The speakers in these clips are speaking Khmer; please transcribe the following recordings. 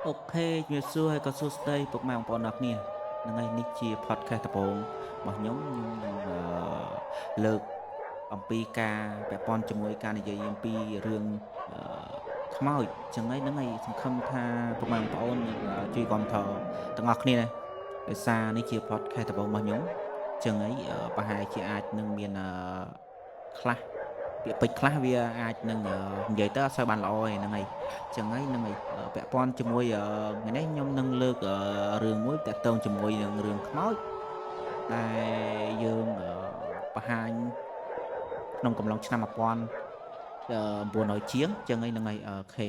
អូខេជំរាបសួរហើយក៏សួស្តីពុកម៉ែបងប្អូនអរគ្នាហ្នឹងហើយនេះជា podcast ដំបូងរបស់ខ្ញុំនឹងលើកអំពីការពាក់ព័ន្ធជាមួយការនិយាយអំពីរឿងអឺខ្មោចចឹងហើយហ្នឹងហើយសង្ឃឹមថាពុកម៉ែបងប្អូននឹងជួយគាំទ្រទាំងអស់គ្នាដែរដោយសារនេះជា podcast ដំបូងរបស់ខ្ញុំចឹងហើយប្រហែលជាអាចនឹងមានខ្លះពាក្យពេចន៍ខ្លះវាអាចនឹងនិយាយទៅអត់សូវបានល្អទេហ្នឹងហើយចឹងហើយហ្នឹងហើយពាក់ព័ន្ធជាមួយថ្ងៃនេះខ្ញុំនឹងលើករឿងមួយទាក់ទងជាមួយនឹងរឿងខ្មោចដែលយើងបង្ហាញក្នុងកំឡុងឆ្នាំ1900ជាងចឹងហើយហ្នឹងហើយអូខេ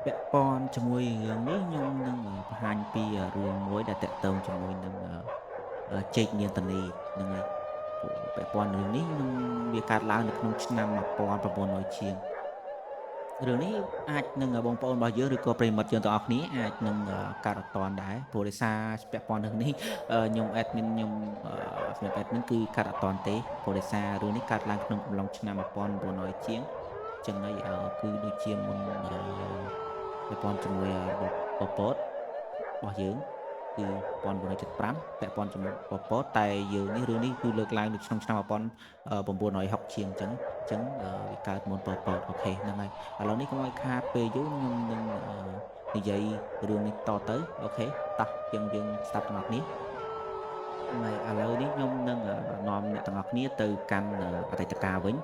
ពាក់ព័ន្ធជាមួយរឿងនេះខ្ញុំនឹងបង្ហាញពីរឿងមួយដែលទាក់ទងជាមួយនឹងចេកនាងតនីហ្នឹងហើយពាក់ព័ន្ធរឿងនេះនឹងវាកើតឡើងនៅក្នុងឆ្នាំ1900ជាងរឿងនេះអាចនឹងបងប្អូនរបស់យើងឬក៏ប្រិយមិត្តយើងទាំងអស់គ្នាអាចនឹងកាត់អត់តាន់ដែរព្រោះដោយសារពាក់ព័ន្ធរឿងនេះខ្ញុំ admin ខ្ញុំសម្រាប់ admin គឺកាត់អត់តាន់ទេព្រោះដោយសាររឿងនេះកើតឡើងក្នុងកំឡុងឆ្នាំ1900ជាងចឹងហើយគឺដូចជាមុនពាក់ព័ន្ធជាមួយរបបប៉ុលពតរបស់យើងគឺ1975ពាក់ព័ន្ធជាមួយប៉ុលពតតែយើងនេះរឿងនេះគឺលើកឡើងនៅក្នុងឆ្នាំ1960ជាងអញ្ចឹងវាកើតមុនប៉ុលពតអូខេហ្នឹងហើយឥឡូវនេះកុំឲ្យខាតពេលយូរខ្ញុំនឹងនិយាយរឿងនេះតទៅអូខេតោះយើងស្ដាប់ទាំងអស់គ្នាហើយឥឡូវនេះខ្ញុំនឹងនាំអ្នកទាំងអស់គ្នាទៅកាន់អតីតកាលវិញ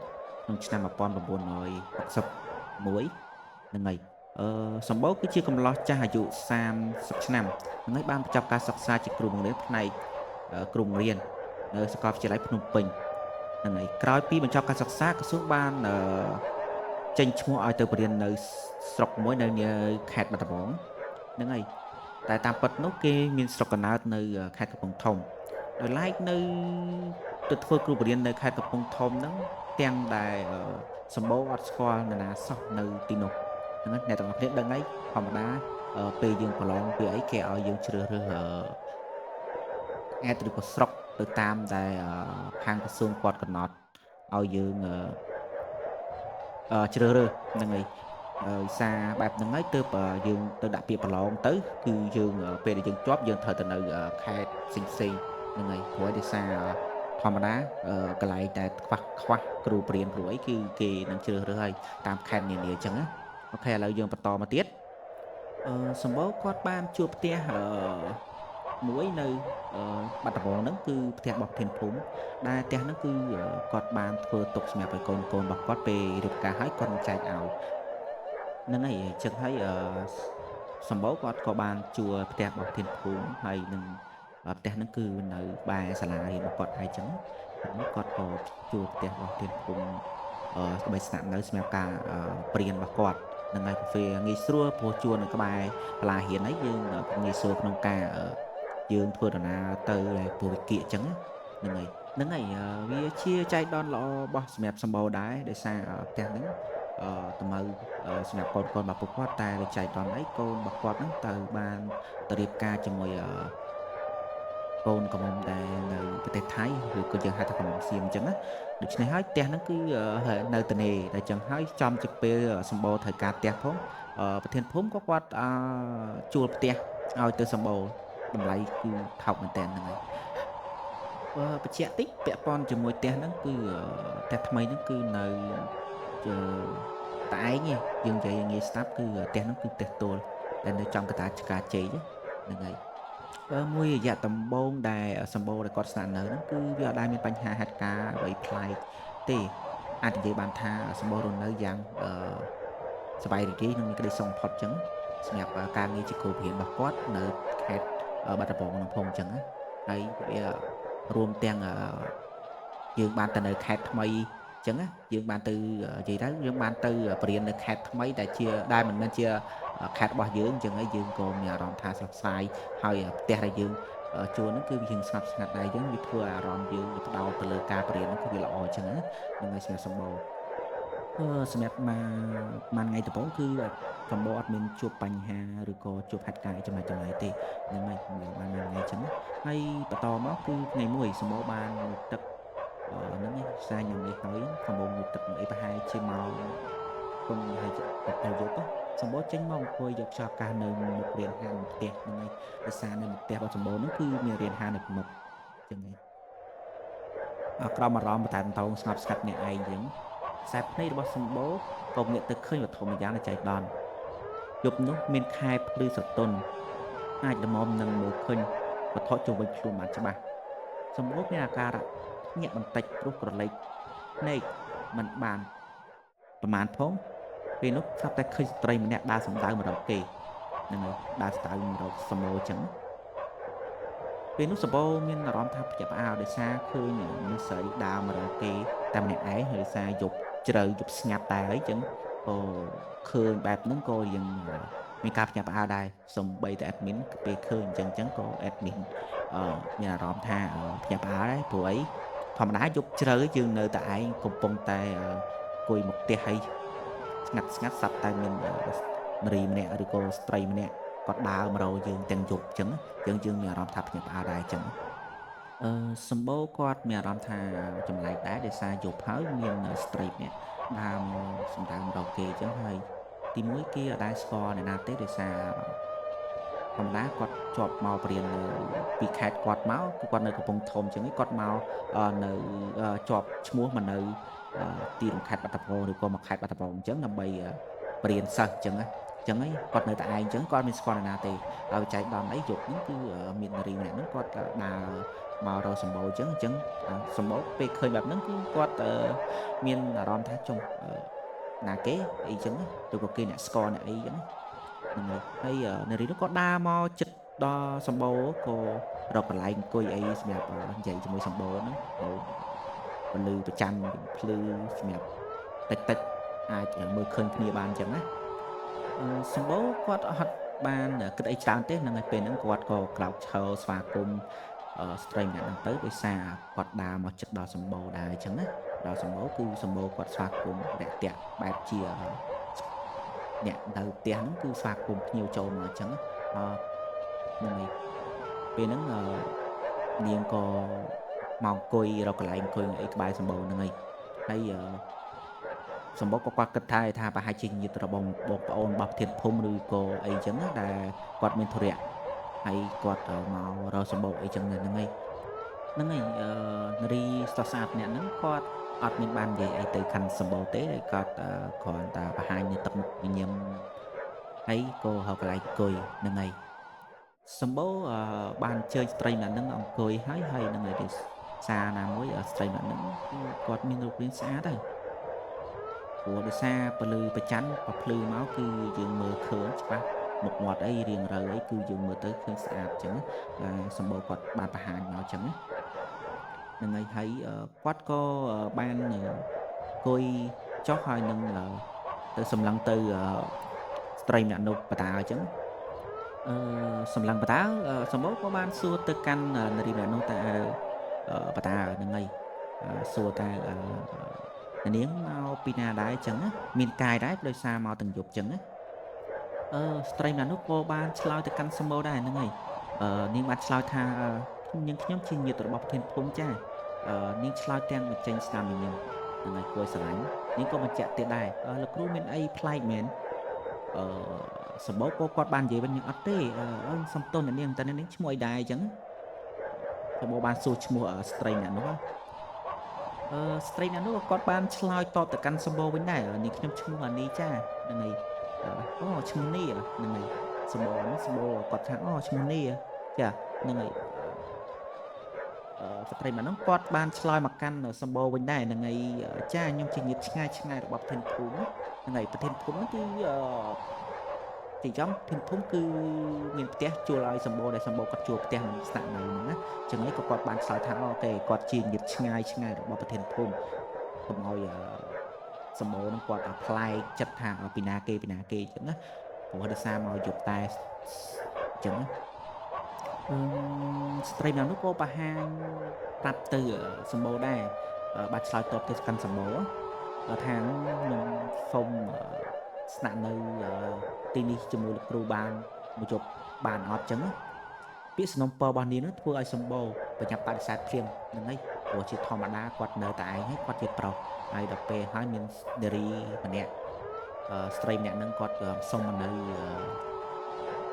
ក្នុងឆ្នាំ1961ហ្នឹងហើយសម្បូរគឺជាកំឡោះចាស់អាយុ30ឆ្នាំហ្នឹងហើយបានបញ្ចប់ការសិក្សាជាគ្រូបង្រៀនផ្នែកគ្រូបង្រៀននៅសាកលវិទ្យាល័យភ្នំពេញហ្នឹងហើយក្រោយពីបញ្ចប់ការសិក្សាក្រសួងបានចេញឈ្មោះឲ្យទៅបរៀននៅស្រុកមួយនៅខេត្តបាត់ដំបងហ្នឹងហើយតែតាមពិតនោះគេមានស្រុកកំណើតនៅខេត្តកំពង់ធំដោយឡែកនៅទៅធ្វើគ្រូបរៀននៅខេត្តកំពង់ធំហ្នឹងទាំងដែលសម្បូរអត់ស្គាល់នរណាសោះនៅទីនោះហ្នឹងអ្នកទាំងអស់គ្នាដឹងហើយធម្មតាពេលយើងប្រឡងពីអីគេឲ្យយើងជ្រើសរើសខេត្តឬក៏ស្រុកទៅតាមដែលខាងក្រសួងគាត់កំណត់ឲ្យយើងជ្រើសរើសហ្នឹងហើយដោយសារបែបហ្នឹងហើយទើបយើងទៅដាក់ពាក្យប្រឡងទៅគឺយើងពេលដែលយើងជាប់យើងត្រូវទៅនៅខេត្តផ្សេងហ្នឹងហើយព្រោះដោយសារធម្មតាកន្លែងតែខ្វះគ្រូបរៀនគ្រូអីគឺគេនឹងជ្រើសរើសឲ្យតាមខេត្តនានាអញ្ចឹងណាអូខេឥឡូវយើងបន្តមកទៀតសម្បូរគាត់បានជួបផ្ទះមួយនៅបាត់ដំបងហ្នឹងគឺផ្ទះរបស់ធានភូមិដែលផ្ទះហ្នឹងគឺគាត់បានធ្វើទុកសម្រាប់ឲ្យកូនរបស់គាត់ពេលរៀបការហើយគាត់នឹងចែកឲ្យហ្នឹងហើយអញ្ចឹងហើយសម្បូរគាត់ក៏បានជួលផ្ទះរបស់ធានភូមិហើយនឹងផ្ទះហ្នឹងគឺនៅក្បែរសាលារៀនរបស់គាត់ហើយអញ្ចឹងគាត់ក៏ជួលផ្ទះរបស់ធានភូមិស្បែកស្នាក់នៅសម្រាប់ការព្រៀនរបស់គាត់ហ្នឹងហើយវាងាយស្រួលព្រោះជួលនៅក្បែរសាលារៀនហ្នឹងយើងងាយស្រួលក្នុងការយើងធ្វើដំណើរទៅព្រោះវិគៀកអញ្ចឹងហ្នឹងហើយវាជាចៃដន្យល្អរបស់សម្រាប់សម្បូរដែរដោយសារផ្ទះហ្នឹងតម្រូវសម្រាប់កូនរបស់ពួកគាត់តែវាចៃដន្យអីកូនរបស់គាត់ហ្នឹងទៅបានទៅរៀបការជាមួយកូនកំមុំដែលនៅប្រទេសថៃឬក៏យើងហៅថាកំមុំសៀមអញ្ចឹងណាដូច្នេះហើយផ្ទះហ្នឹងគឺនៅត្នេតែអញ្ចឹងហើយចំជាពេលសម្បូរត្រូវការផ្ទះផងប្រធានភូមិក៏គាត់ជួលផ្ទះឲ្យទៅសម្បូរតម្លៃគឺថោកមែនតើហ្នឹងហើយបញ្ជាក់តិចពាក់ព័ន្ធជាមួយផ្ទះហ្នឹងគឺផ្ទះថ្មីហ្នឹងគឺនៅតែឯងយើងនិយាយងាយស្ដាប់គឺផ្ទះហ្នឹងគឺផ្ទះទោលដែលនៅចំកណ្ដាលឆ្ការជ័យហ្នឹងហើយមួយរយៈដំបូងដែលសម្បូរដែលគាត់ស្នាក់នៅហ្នឹងគឺវាអត់ដែលមានបញ្ហាហេតុការណ៍អ្វីប្លែកទេអាចនិយាយបានថាសម្បូររស់នៅយ៉ាងសប្បាយរីករាយនិងមានក្តីសុខបំផុតអញ្ចឹងសម្រាប់ការងារជាគ្រូបង្រៀនរបស់គាត់នៅខេត្តបាត់ដំបងក្នុងភូមិអញ្ចឹងណាហើយវារួមទាំងយើងបានទៅនៅខេត្តថ្មីអញ្ចឹងណាយើងបានទៅនិយាយទៅយើងបានទៅបរៀននៅខេត្តថ្មីដែលមិនមែនជាខេត្តរបស់យើងអញ្ចឹងហើយយើងក៏មានអារម្មណ៍ថាស្រស់ស្រាយហើយផ្ទះដែលយើងជួលហ្នឹងគឺវាស្ងប់ស្ងាត់ដែរអញ្ចឹងវាធ្វើអារម្មណ៍យើងវាផ្ដោតទៅលើការបរៀនហ្នឹងគឺវាល្អអញ្ចឹងណាហ្នឹងហើយសម្រាប់សម្បូរសម្រាប់មួយថ្ងៃដំបូងគឺសម្បូរអត់មានជួបបញ្ហាឬក៏ជួបហេតុការណ៍ចម្លែកទេហ្នឹងហើយបានមួយថ្ងៃអញ្ចឹងហើយបន្តមកគឺថ្ងៃមួយសម្បូរបានទឹកហ្នឹងឯងផ្សាយញ៉ាំលេខហើយសម្បូរមួយទឹកអីប្រហែលជាមកគុំហើយ7យប់ សម្បូរចេញមកអង្គុយយកខ្យល់អាកាសនៅមុខរានហាលផ្ទះហ្នឹងហើយដោយសារនៅមុខផ្ទះរបស់សម្បូរហ្នឹងគឺមានរានហាលនៅមុខចឹងហើយក្រោមអារម្មណ៍តែតោងស្ងប់ស្ងាត់ម្នាក់ឯងចឹងខ្សែភ្នែករបស់សម្បូរក៏ងាកទៅឃើញវត្ថុម្យ៉ាងដែលចៃដន្យយប់នោះមានខែភ្លឺស្រទន់អាចល្មមនឹងមើលឃើញវត្ថុជុំវិញខ្លួនបានច្បាស់សម្បូរមានអាការៈញាក់បន្តិចព្រោះក្រឡេកភ្នែកមិនបានប្រមាណផងពេលនោះស្រាប់តែឃើញស្ត្រីម្នាក់ដើរសម្ដៅមករកគេហ្នឹងហើយដើរស្ដៅមករកសម្បូរចឹងពេលនោះសម្បូរមានអារម្មណ៍ថាភ្ញាក់ផ្អើលដោយសារឃើញមនុស្សស្រីដើរមករកគេតែម្នាក់ឯងហើយដោយសារយប់ជ្រៅយប់ស្ងាត់តែហើយចឹងក៏ឃើញបែបហ្នឹងក៏រៀងមានការភ្ញាក់ផ្អើលដែរសំបីតែ admin ពេលឃើញអញ្ចឹងក៏ admin មានអារម្មណ៍ថាភ្ញាក់ផ្អើលដែរព្រោះអីធម្មតាយប់ជ្រៅយើងនៅតែឯងកំពុងតែអង្គុយមុខផ្ទះហើយស្ងាត់ស្រាប់តែមាននារីម្នាក់ឬក៏ស្ត្រីម្នាក់គាត់ដើរមករកយើងទាំងយប់អញ្ចឹងយើងមានអារម្មណ៍ថាភ្ញាក់ផ្អើលដែរអញ្ចឹងសម្បូរគាត់មានអារម្មណ៍ថាចម្លែកដែរដោយសារយប់ហើយមានស្ត្រីម្នាក់ដើរមកសម្ដៅមករកគេអញ្ចឹងហើយទីមួយគេអត់ដែលស្គាល់អ្នកណាទេដោយសារធម្មតាគាត់ជាប់មកបរៀននៅពីខេត្តគាត់មកគឺគាត់នៅកំពង់ធំអញ្ចឹងគាត់មកនៅជាប់ឈ្មោះមកនៅទីរំខេត្តបាត់ដំបងឬក៏មកខេត្តបាត់ដំបងអញ្ចឹងដើម្បីបរៀនសិស្សអញ្ចឹងហើយគាត់នៅតែឯងអញ្ចឹងគាត់មានស្គាល់អ្នកណាទេហើយចែកដំអីយប់ហ្នឹងគឺមាននារីម្នាក់ហ្នឹងគាត់ដើរមករកសម្បូរអញ្ចឹងសម្បូរពេលឃើញបែបហ្នឹងគឺគាត់មានអារម្មណ៍ថាចុងណាគេអីចឹងឬក៏គេអ្នកស្គាល់អ្នកអីចឹងហ្នឹងហើយនារីនោះក៏ដើរមកចិត្តដល់សម្បូរក៏រកកន្លែងអង្គុយអីសម្រាប់និយាយជាមួយសម្បូរហ្នឹងពលឺប្រចាំភ្លឺសម្រាប់តិចអាចមើលឃើញគ្នាបានចឹងណាសម្បូរគាត់អត់បានគិតអីច្រើនទេហ្នឹងហើយពេលហ្នឹងគាត់ក៏ក្រោកឈរស្វាគមន៍ស្ត្រីម្នាក់ហ្នឹងទៅដោយសារគាត់ដើរមកចិត្តដល់សម្បូរដែរអញ្ចឹងណាដល់សម្បូរគឺសម្បូរគាត់ស្វាគមន៍រាក់ទាក់បែបជាអ្នកនៅផ្ទះហ្នឹងគឺស្វាគមន៍ភ្ញៀវចូលមកអញ្ចឹងហ្នឹងហើយពេលហ្នឹងនាងក៏មកអង្គុយរកកន្លែងអង្គុយអីក្បែរសម្បូរហ្នឹងហើយសម្បូរក៏គាត់គិតថាប្រហែលជាញាតិរបស់បងប្អូនរបស់ប្រធានភូមិឬក៏អីចឹងណាដែលគាត់មានធុរៈហើយគាត់មករកសម្បូរអីចឹងហ្នឹងហើយនារីស្ទះស្អាតម្នាក់ហ្នឹងគាត់អត់មានបាននិយាយអីទៅកាន់សម្បូរទេហើយគាត់គ្រាន់តែបង្ហាញនៅទឹកមុខញញឹមហើយក៏ហៅកន្លែងអង្គុយហ្នឹងហើយសម្បូរបានអញ្ជើញស្ត្រីម្នាក់ហ្នឹងអង្គុយហើយហ្នឹងហើយសារណាមួយស្រីម្នាក់ហ្នឹងគាត់មានរូបរាងស្អាតហើយព្រោះដោយសារពលឺប្រច័ណ្ឌក៏ភ្លឺមកគឺយើងមើលឃើញច្បាស់មុខមាត់អីរៀងរើអីគឺយើងមើលទៅឃើញស្អាតអញ្ចឹងសម្បូរគាត់បានបង្ហាញមកអញ្ចឹងហ្នឹងហើយគាត់ក៏បានអង្គុយចុះហើយនឹងទៅសម្លឹងទៅស្ត្រីម្នាក់នោះបតាអញ្ចឹងសម្លឹងបតាសម្បូរក៏បានសួរទៅកាន់នារីម្នាក់នោះតើបតាហ្នឹងហើយសួរតើនាងមកពីណាដែរអញ្ចឹងមានកាយដែរដោយសារមកទាំងយប់អញ្ចឹងស្ត្រីម្នាក់នោះក៏បានឆ្លើយទៅកាន់សម្បូរដែរហ្នឹងហើយនាងបានឆ្លើយថាខ្ញុំជាញាតិរបស់ប្រធានភូមិចានាងឆ្លើយទាំងបញ្ចេញស្នាមញញឹមហ្នឹងហើយគួរស្រឡាញ់នាងក៏បញ្ជាក់ទៀតដែរលោកគ្រូមានអីប្លែកមែនសម្បូរក៏គាត់បាននិយាយវិញអត់ទេសំទោសអ្នកនាងតើអ្នកនាងឈ្មោះអីដែរអញ្ចឹងសម្បូរបានសួរឈ្មោះស្ត្រីអ្នកនោះស្ត្រីអ្នកនោះក៏គាត់បានឆ្លើយតបទៅកាន់សម្បូរវិញដែរនាងខ្ញុំឈ្មោះអានីចាហ្នឹងហើយឈ្មោះនីហ្នឹងហើយសម្បូរគាត់ថាឈ្មោះនីចាហ្នឹងហើយស្ត្រីម្នាក់នោះគាត់បានឆ្លើយមកកាន់សម្បូរវិញដែរហ្នឹងហើយចាខ្ញុំជាញាតិឆ្ងាយរបស់ប្រធានភូមិហ្នឹងហើយប្រធានភូមិគឺទីចំប្រធានភូមិគឺមានផ្ទះជួលឲ្យសម្បូរដែលសម្បូរគាត់ជួលផ្ទះមិនស្នាក់នៅហ្នឹងណាចឹងហើយក៏គាត់បានឆ្លើយថាអូខេគាត់ជាញាតិឆ្ងាយរបស់ប្រធានភូមិកុំឲ្យសម្បូរហ្នឹងគាត់ប្លែកចិត្តថាពីណាគេអញ្ចឹងណាព្រោះដោយសារមកយប់តែអញ្ចឹងស្ត្រីម្នាក់នោះក៏បង្ហាញប្រាប់ទៅសម្បូរដែរបាទឆ្លើយតបទៅកាន់សម្បូរថាខ្ញុំសូមស្នាក់នៅទីនេះជាមួយលោកគ្រូបានមួយយប់បានអត់ចឹងពាក្យសំណពររបស់នាងនោះធ្វើឲ្យសម្បូរបញ្ញាប់បដិសេធភ្លាមហ្នឹងហើយព្រោះជាធម្មតាគាត់នៅតែឯងហើយគាត់ជាប្រុសហើយដល់ពេលហើយមាននារីម្នាក់ ស្ត្រីម្នាក់ហ្នឹងគាត់សុំមកនៅ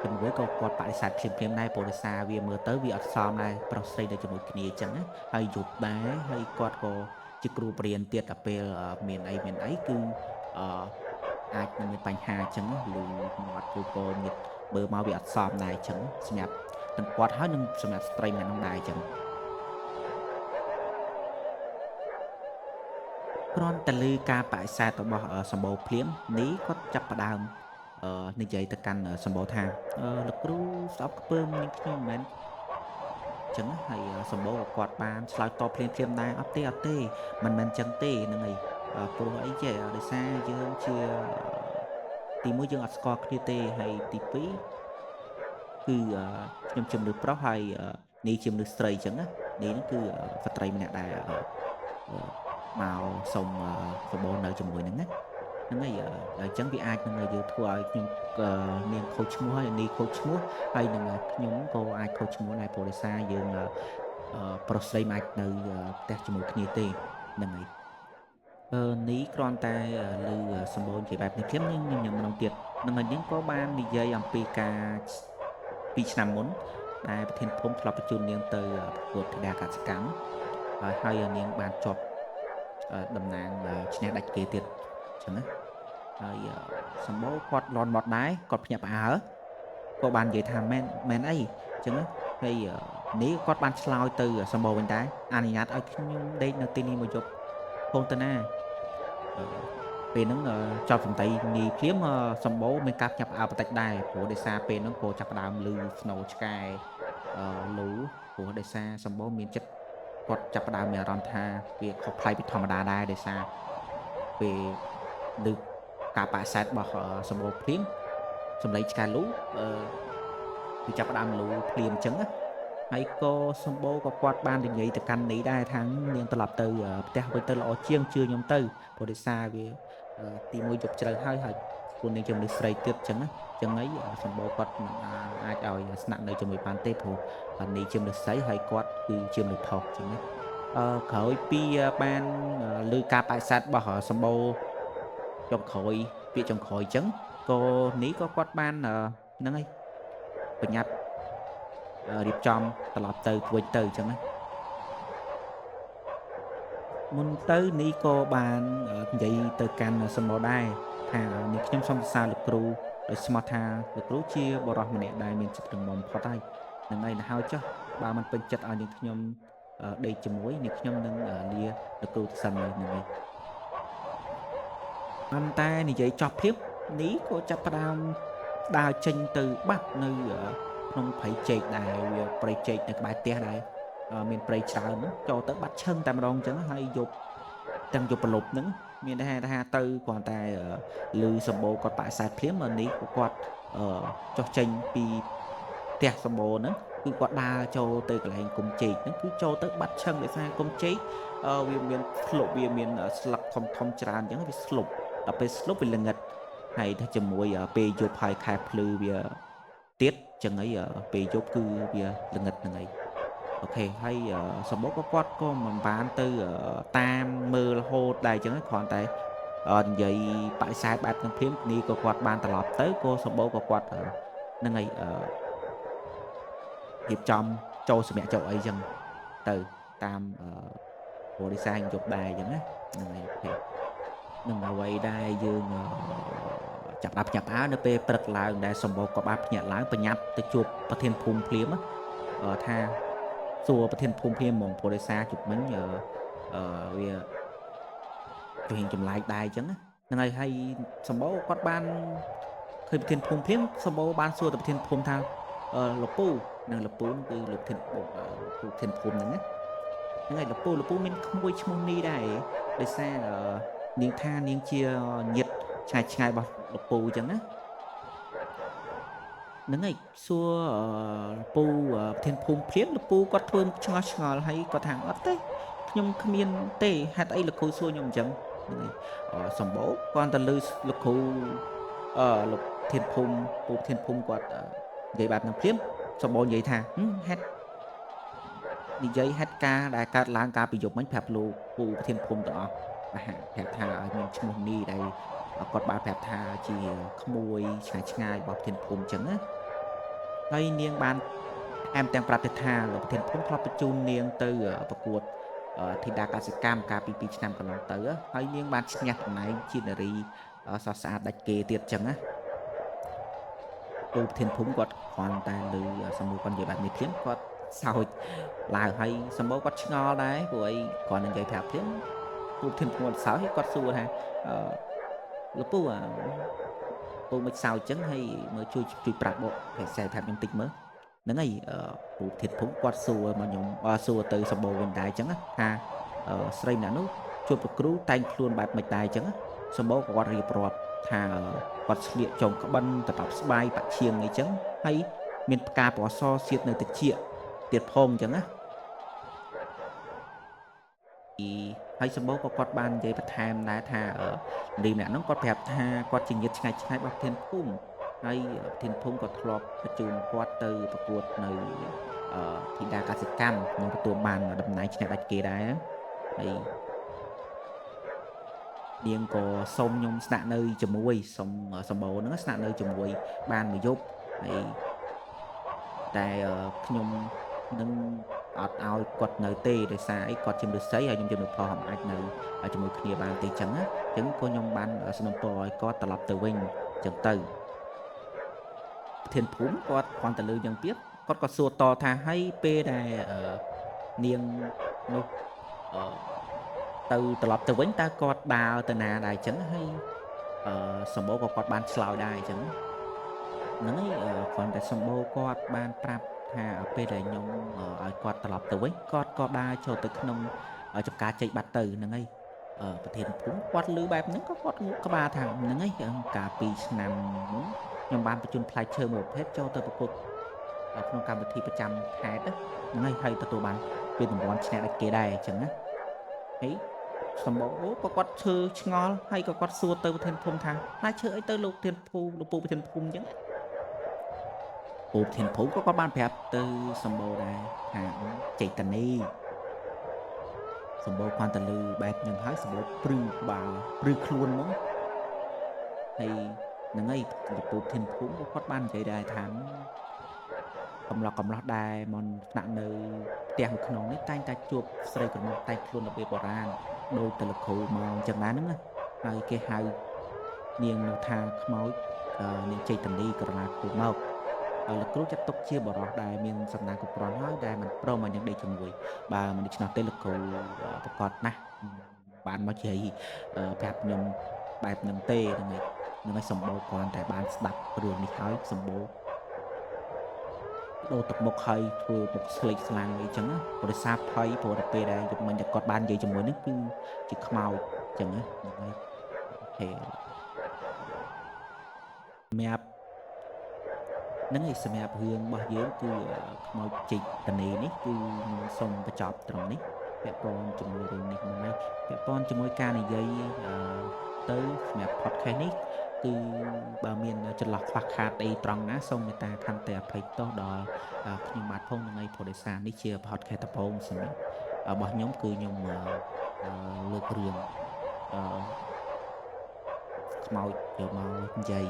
ជាមួយក៏គាត់បដិសេធភ្លាមៗដែរព្រោះដោយសារវាមើលទៅវាអត់សមដែរប្រុសស្រីនៅជាមួយគ្នាអញ្ចឹងណាហើយយប់ដែរហើយគាត់ក៏ជាគ្រូបរិញ្ញាបត្រទៀតដល់ពេលមានអីគឺអឺអាចនឹងមានបញ្ហាអញ្ចឹងឬមាត់ឬក៏ញិតមើលមកវាអត់សមដែរអញ្ចឹងសម្រាប់ទាំងគាត់ហើយនិងសម្រាប់ស្ត្រីម្នាក់នោះដែរអញ្ចឹងគ្រាន់តែឮការបដិសេធរបស់សម្បូរភ្លាមនេះគាត់ចាប់ផ្ដើមនិយាយទៅកាន់សម្បូរថាលោកគ្រូស្អប់ខ្ពើមនាងខ្ញុំមិនមែនចឹងណាហើយសម្បូរក៏គាត់បានឆ្លើយតបភ្លាមដែរអត់ទេមិនមែនចឹងទេហ្នឹងហើយព្រោះអីចេះដោយសារយើងជាទីមួយយើងអត់ស្គាល់គ្នាទេហើយទីពីរគឺខ្ញុំជាមនុស្សប្រុសហើយនេះជាមនុស្សស្រីចឹងណានេះហ្នឹងគឺស្ត្រីម្នាក់ដែលមកសុំសម្បូរនៅជាមួយហ្នឹងណាហ្នឹងហើយអញ្ចឹងវាអាចនឹងយើងធ្វើឲ្យខ្ញុំនាងខូចឈ្មោះហើយនេះខូចឈ្មោះហើយនឹងខ្ញុំក៏អាចខូចឈ្មោះដែរព្រោះដោយសារយើងប្រុសស្រីមិនអាចនៅផ្ទះជាមួយគ្នាទេហ្នឹងហើយនេះគ្រាន់តែលើសម្បូរជាបែបនេះខ្ញុំញ៉ាំម្ដងទៀតនឹងហើយយើងក៏បាននិយាយអំពីការ2ឆ្នាំមុនដែលប្រធានភូមិធ្លាប់បញ្ជូននាងទៅប្រកួតកីឡាកសិកម្មហើយនាងបានជាប់តំណាងឈ្នះដាច់គេទៀតអញ្ចឹងណាហើយសម្បូរគាត់លន់មកដែរគាត់ភ្ញាក់ផ្អើលក៏បាននិយាយថាមែនអីអញ្ចឹងណាហើយនេះគាត់បានឆ្លើយទៅសម្បូរវិញដែរអនុញ្ញាតឲ្យខ្ញុំដេកនៅទីនេះមួយយប់ផងទៅណាពេលហ្នឹងចប់សំដីនីភ្លាមសម្បូរមានការភ្ញាក់ផ្អើលបន្តិចដែរព្រោះដោយសារពេលហ្នឹងក៏ចាប់ផ្ដើមលឺស្នូឆ្កែលូព្រោះដោយសារសម្បូរមានចិត្តគាត់ចាប់ផ្ដើមមានអារម្មណ៍ថាវាខុសប្លែកពីធម្មតាដែរដោយសារពេលឮការបដិសេធរបស់សម្បូរភ្លាមសម្លេងឆ្កែលូវាចាប់ផ្ដើមលូភ្លាមអញ្ចឹងណាហើយក៏សម្បូរក៏គាត់បាននិយាយទៅកាន់នេះដែរថានាងត្រឡប់ទៅផ្ទះវិញទៅល្អជាងជឿខ្ញុំទៅព្រោះដោយសារវាទីមួយយប់ជ្រៅហើយខ្លួននាងជាមនុស្សស្រីទៀតអញ្ចឹងណាអញ្ចឹងហើយសម្បូរគាត់មិនអាចឲ្យស្នាក់នៅជាមួយបានទេព្រោះនេះជាមនុស្សស្រីហើយគាត់គឺជាមនុស្សថោកអញ្ចឹងណាក្រោយពីបានលើការបដិសេធរបស់សម្បូរចុងក្រោយពាក្យចុងក្រោយអញ្ចឹងក៏នេះក៏គាត់បានហ្នឹងហើយបញ្ញាប់រៀបចំត្រឡប់ទៅវិញទៅអញ្ចឹងណាមុនទៅនេះក៏បាននិយាយទៅកាន់សម្បូរដែរថានេះខ្ញុំសូមសរសើរលោកគ្រូដោយស្មោះថាលោកគ្រូជាបរិសុទ្ធម្នាក់ដែលមានចិត្តរឹងមាំបំផុតហើយនឹងហើយចុះបើមិនពេញចិត្តឲ្យនាងខ្ញុំដេកជាមួយនាងខ្ញុំនឹងលាលោកគ្រូទៅសិនហើយនឹងហើយប៉ុន្តែនិយាយចប់ភាពនេះក៏ចាប់ផ្ដើមដើរចេញទៅបាត់នៅក្នុងព្រៃចេកដែរវាព្រៃចេកនៅក្បែរផ្ទះដែរមានព្រៃច្រើនហ្នឹងចូលទៅបាត់ឈឹងតែម្ដងអញ្ចឹងហើយយប់ទាំងយប់ប្រលប់ហ្នឹងមានថាទៅគ្រាន់តែឮសម្បូរគាត់បដិសេធភ្លាមនេះគាត់ចុះចេញពីផ្ទះសម្បូរហ្នឹងគឺគាត់ដើរចូលទៅកន្លែងគុំចេកហ្នឹងគឺចូលទៅបាត់ឈឹងដោយសារគុំចេកវាមានស្លុបវាមានស្លឹកធំច្រើនអញ្ចឹងវាស្លុបដល់ពេលស្លុបវាល្ងិតហើយទៅជាមួយពេលយប់ហើយខែភ្លឺវាទៀតចឹងហើយពេលយប់គឺវាល្ងិតហ្នឹងហើយអូខេហើយសម្បូរក៏គាត់ក៏មិនបានទៅតាមមើលរហូតដែរចឹងគ្រាន់តែនិយាយបដិសេធបែបនឹងភ្លាមនេះក៏គាត់បានត្រឡប់ទៅក៏សម្បូរក៏គាត់ហ្នឹងហើយរៀបចំចូលសម្រាប់ចូលអីចឹងទៅតាមបរិសាយយប់ដែរចឹងណាហ្នឹងហើយអូខេនឹងអ្វីដែលយើងចាប់ដាក់ភ្ញាក់ផ្អើលនៅពេលព្រឹកឡើងដែលសម្បូរក៏បានភ្ញាក់ឡើងបញ្ញាប់ទៅជួបប្រធានភូមិភ្លាមថាសួរប្រធានភូមិភ្លាមហ្មងព្រោះដោយសារជុំមិញវាជួយចម្លែកដែរអញ្ចឹងហ្នឹងហើយសម្បូរគាត់បានឃើញប្រធានភូមិភ្លាមសម្បូរបានសួរទៅប្រធានភូមិថាលោកពូនិងលោកពូគឺលោកប្រធានភូមិហ្នឹងណាហ្នឹងហើយលោកពូមានក្មួយឈ្មោះនេះដែរដោយសារនាងថានាងជាញាតិឆ្ងាយរបស់លោកពូអញ្ចឹងណាហ្នឹងហើយសួរពូប្រធានភូមិភ្លាមលោកពូគាត់ធ្វើឆ្ងល់ហើយគាត់ថាអត់ទេខ្ញុំគ្មានទេហេតុអីលោកគ្រូសួរខ្ញុំអញ្ចឹងហ្នឹងហើយសម្បូរគាត់ទៅលើលោកគ្រូលោកប្រធានភូមិគាត់និយាយបែបហ្នឹងភ្លាមសម្បូរនិយាយថាហេតុនិយាយហេតុការដែលកើតឡើងកាលពីយប់មិញប្រាប់លោកពូប្រធានភូមិទាំងអស់ប្រាប់ថាឲ្យមានឈ្មោះនេះដែល គាត់បានប្រាប់ថាជាក្មួយឆ្ងាយរបស់ប្រធានភូមិអញ្ចឹងណាហើយនាងបានថែមទាំងប្រាប់ទៀតថាលោកប្រធានភូមិធ្លាប់បញ្ជូននាងទៅប្រកួតធីតាកសិកម្មកាលពី2ឆ្នាំកន្លងទៅហើយនាងបានឈ្នះតំណែងជានារីសស្អាតដាច់គេទៀតអញ្ចឹងណាពូប្រធានភូមិគាត់គ្រាន់តែឮសំណួរគាត់និយាយបែបនេះភ្លាមគាត់សើចឡើងហើយសម្បូរគាត់ឆ្ងល់ដែរព្រោះអីគាត់នឹងនិយាយប្រាប់ភ្លាមពូប្រធានភូមិគាត់សើចគាត់សួរថាលោកពូពូមិនសើចអញ្ចឹងហើយមើលជួយប្រាប់បកភាសាប្រាប់ខ្ញុំតិចមើលហ្នឹងហើយពូប្រធានភូមិគាត់សួរមកខ្ញុំសួរទៅសម្បូរវិញដែរអញ្ចឹងថាស្រីម្នាក់នោះជួបលោកគ្រូតែងខ្លួនបែបមិនដែរអញ្ចឹងសម្បូរគាត់រៀបរាប់ថាគាត់ស្លៀកចុងក្បិនតបស្បាយបាក់ឈៀងអីចឹងហើយមានផ្កាពណ៌សសៀតនៅតិចទៀតផងអញ្ចឹងណាហើយសម្បូរក៏គាត់បាននិយាយបន្ថែមដែរថានារីម្នាក់ហ្នឹងគាត់ប្រាប់ថាគាត់ជាញាតិឆ្ងាយរបស់ប្រធានភូមិហើយប្រធានភូមិក៏ធ្លាប់បញ្ជូនគាត់ទៅប្រកួតនៅធីតាកសិកម្មនឹងទទួលបានតំណែងឈ្នះដាច់គេដែរហើយនាងក៏សុំខ្ញុំស្នាក់នៅជាមួយសុំសម្បូរហ្នឹងស្នាក់នៅជាមួយបានមួយយប់ហើយតែខ្ញុំនឹងអត់ឲ្យគាត់នៅទេដោយសារអីគាត់ជាមនុស្សស្រីហើយខ្ញុំជាមនុស្សប្រុសអាចនៅជាមួយគ្នាបានទេអញ្ចឹងណាអញ្ចឹងក៏ខ្ញុំបានសំណពរឲ្យគាត់ត្រឡប់ទៅវិញអញ្ចឹងទៅប្រធានភូមិគាត់គ្រាន់តែលើយ៉ាងទៀតគាត់ក៏សួរតថាហើយពេលដែលនាងនោះទៅត្រឡប់ទៅវិញតើគាត់ដើរទៅណាដែរអញ្ចឹងហើយសម្បូរក៏គាត់បានឆ្លើយដែរអញ្ចឹងហ្នឹងហើយគ្រាន់តែសម្បូរគាត់បានប្រាប់ថាពេលដែលខ្ញុំឲ្យគាត់ត្រឡប់ទៅវិញគាត់ក៏ដើរចូលទៅក្នុងចំការចេកបាត់ទៅហ្នឹងហើយប្រធានភូមិគាត់ឮបែបហ្នឹងក៏គាត់ងក់ក្បាលថាហ្នឹងហើយកាលពីឆ្នាំមុនខ្ញុំបានបញ្ជូនផ្លែឈើមួយប្រភេទចូលទៅប្រកួតក្នុងកម្មវិធីប្រចាំខេត្តហ្នឹងហើយទទួលបានពានរង្វាន់ឈ្នះដាច់គេដែរអញ្ចឹងណាហើយសម្បូរក៏គាត់ឈើឆ្ងល់ហើយក៏គាត់សួរទៅប្រធានភូមិថាផ្លែឈើអីទៅលោកប្រធានភូមិលោកពូប្រធានភូមិអញ្ចឹងពូប្រធានភូមិក៏គាត់បានប្រាប់ទៅសម្បូរដែរថាចេតនីសម្បូរគាត់ទៅលើបែបហ្នឹងហើយសម្បូរព្រឺក្បាលព្រឺខ្លួនហ្មងហើយហ្នឹងហើយលោកពូប្រធានភូមិក៏គាត់បាននិយាយដែរថាកំឡោះដែរមកស្នាក់នៅផ្ទះក្នុងនេះតែងតែជួបស្រីក្រមុំតែងខ្លួនរបៀបបុរាណដោយទៅលោកគ្រូមកអញ្ចឹងដែរហ្នឹងណាហើយគេហៅនាងនោះថាខ្មោចនាងចេតនីករណាគ្រូមកលោកគ្រូចាត់ទុកជាបរិសដែលមានសំណាងគ្រប់គ្រាន់ហើយដែលមិនព្រមឲ្យនាងដេកជាមួយបើមិនដូច្នោះទេលោកគ្រូប្រកាសណាស់បានមកជ័យប្រាប់ខ្ញុំបែបហ្នឹងទេហ្នឹងហើយសម្បូរគ្រាន់តែបានស្ដាប់រឿងនេះហើយសម្បូរដូរទឹកមុខហើយធ្វើមុខស្លេកស្លាំងអីចឹងណាព្រោះសារភ័យព្រោះតែពេលដែលយប់មិញតែគាត់បាននិយាយជាមួយនេះគឺជាខ្មោចចឹងណាហ្នឹងហើយអូខេសម្រាប់ហ្នឹងឯងសម្រាប់រឿងរបស់យើងគឺខ្មោចជីកតនីនេះគឺខ្ញុំសូមបញ្ចប់ត្រង់នេះពាក់ព័ន្ធជាមួយរឿងនេះហ្នឹងហើយពាក់ព័ន្ធជាមួយការនិយាយទៅសម្រាប់ podcast នេះគឺបើមានចន្លោះខ្វះខាតអីត្រង់ណាសូមមេត្តាខន្តីអភ័យទោសដល់ខ្ញុំបាទផងនឹងឯព្រោះដោយសារនេះជា podcast ដំបូងសម្រាប់របស់ខ្ញុំគឺខ្ញុំលើករឿងខ្មោចយកមកនិយាយ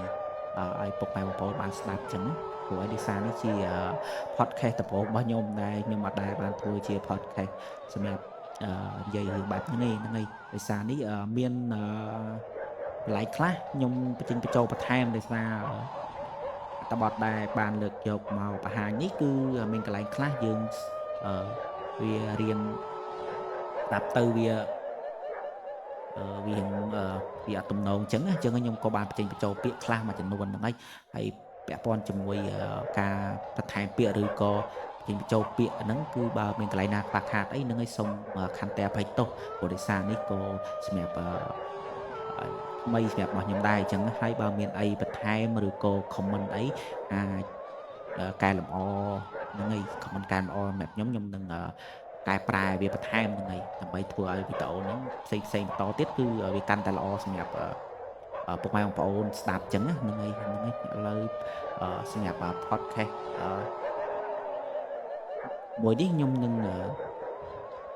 ឲ្យពុកម៉ែបងប្អូនបានស្ដាប់ចឹងព្រោះឯដោយសារនេះជា podcast ដំបូងរបស់ខ្ញុំដែលខ្ញុំអត់ដែលបានធ្វើជា podcast សម្រាប់និយាយរឿងបែបនេះហ្នឹងហើយដោយសារនេះមានកន្លែងខ្លះខ្ញុំបញ្ចូលបន្ថែមដោយសារអត្ថបទដែលបានលើកយកមកបង្ហាញនេះគឺមានកន្លែងខ្លះយើងវារៀងស្ដាប់ទៅវាអត់ទំនងអញ្ចឹងខ្ញុំក៏បានបញ្ចូលពាក្យខ្លះមួយចំនួនហ្នឹងហើយពាក់ព័ន្ធជាមួយការបន្ថែមពាក្យឬក៏បញ្ចូលពាក្យហ្នឹងគឺបើមានកន្លែងណាខ្វះខាតអីហ្នឹងឲ្យសូមខន្តីអភ័យទោសព្រោះដោយសារនេះក៏សម្រាប់ថ្មីសម្រាប់របស់ខ្ញុំដែរអញ្ចឹងហើយបើមានអីបន្ថែមឬក៏ comment អីអាចកែលម្អហ្នឹងហើយ comment កែលម្អសម្រាប់ខ្ញុំនឹងកែប្រែវាបន្ថែមហ្នឹងហើយដើម្បីធ្វើឲ្យវីដេអូហ្នឹងផ្សេងបន្តទៀតគឺវាកាន់តែល្អសម្រាប់ពុកម៉ែបងប្អូនស្ដាប់អញ្ចឹងហ្នឹងហើយឥឡូវសម្រាប់ podcast មួយនេះខ្ញុំនឹង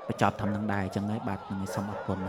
បញ្ចប់ធំនឹងដែរអញ្ចឹងហើយបាទនឹងសូមអរគុណ